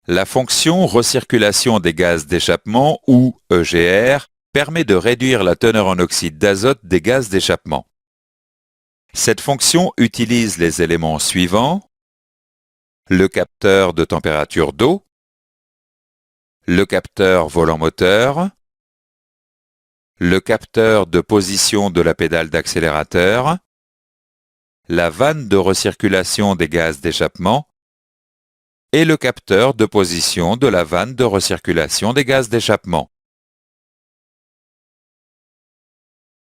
La fonction recirculation des gaz d'échappement, ou EGR, permet de réduire la teneur en oxyde d'azote des gaz d'échappement. Cette fonction utilise les éléments suivants: le capteur de température d'eau, le capteur volant-moteur, le capteur de position de la pédale d'accélérateur, la vanne de recirculation des gaz d'échappement et le capteur de position de la vanne de recirculation des gaz d'échappement.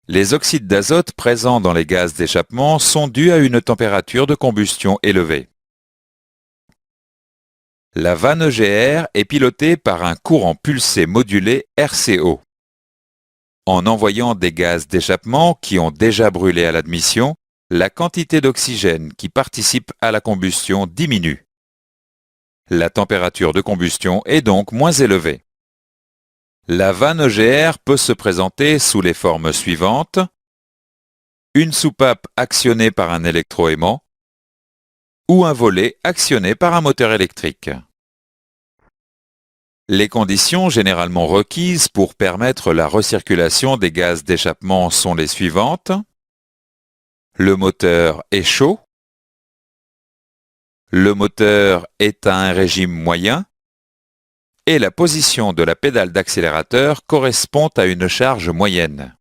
Les oxydes d'azote présents dans les gaz d'échappement sont dus à une température de combustion élevée. La vanne EGR est pilotée par un courant pulsé modulé RCO. En envoyant des gaz d'échappement qui ont déjà brûlé à l'admission, la quantité d'oxygène qui participe à la combustion diminue. La température de combustion est donc moins élevée. La vanne EGR peut se présenter sous les formes suivantes: une soupape actionnée par un électroaimant ou un volet actionné par un moteur électrique. Les conditions généralement requises pour permettre la recirculation des gaz d'échappement sont les suivantes. Le moteur est chaud. Le moteur est à un régime moyen. Et la position de la pédale d'accélérateur correspond à une charge moyenne.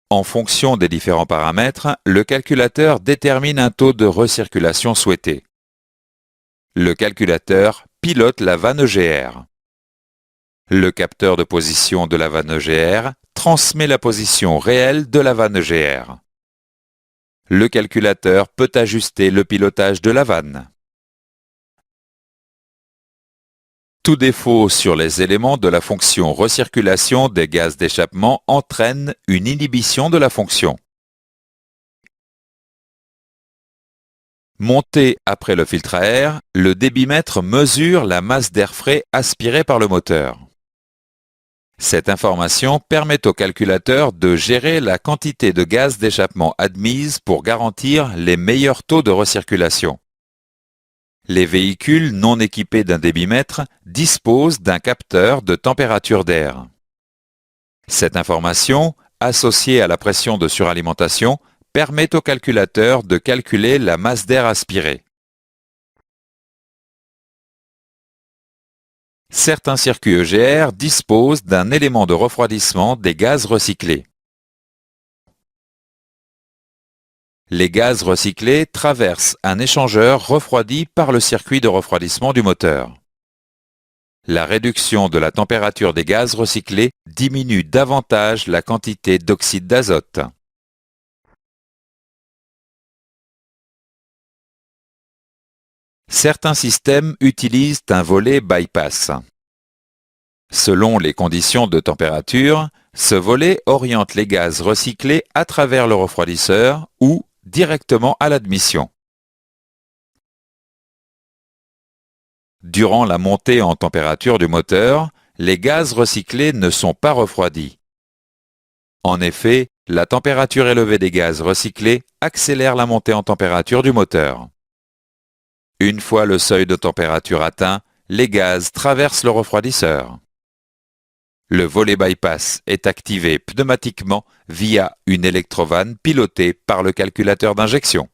En fonction des différents paramètres, le calculateur détermine un taux de recirculation souhaité. Le calculateur pilote la vanne EGR. Le capteur de position de la vanne EGR transmet la position réelle de la vanne EGR. Le calculateur peut ajuster le pilotage de la vanne. Tout défaut sur les éléments de la fonction recirculation des gaz d'échappement entraîne une inhibition de la fonction. Monté après le filtre à air, le débitmètre mesure la masse d'air frais aspiré par le moteur. Cette information permet au calculateur de gérer la quantité de gaz d'échappement admise pour garantir les meilleurs taux de recirculation. Les véhicules non équipés d'un débitmètre disposent d'un capteur de température d'air. Cette information, associée à la pression de suralimentation, permet au calculateur de calculer la masse d'air aspirée. Certains circuits EGR disposent d'un élément de refroidissement des gaz recyclés. Les gaz recyclés traversent un échangeur refroidi par le circuit de refroidissement du moteur. La réduction de la température des gaz recyclés diminue davantage la quantité d'oxyde d'azote. Certains systèmes utilisent un volet bypass. Selon les conditions de température, ce volet oriente les gaz recyclés à travers le refroidisseur ou directement à l'admission. Durant la montée en température du moteur, les gaz recyclés ne sont pas refroidis. En effet, la température élevée des gaz recyclés accélère la montée en température du moteur. Une fois le seuil de température atteint, les gaz traversent le refroidisseur. Le volet bypass est activé pneumatiquement via une électrovanne pilotée par le calculateur d'injection.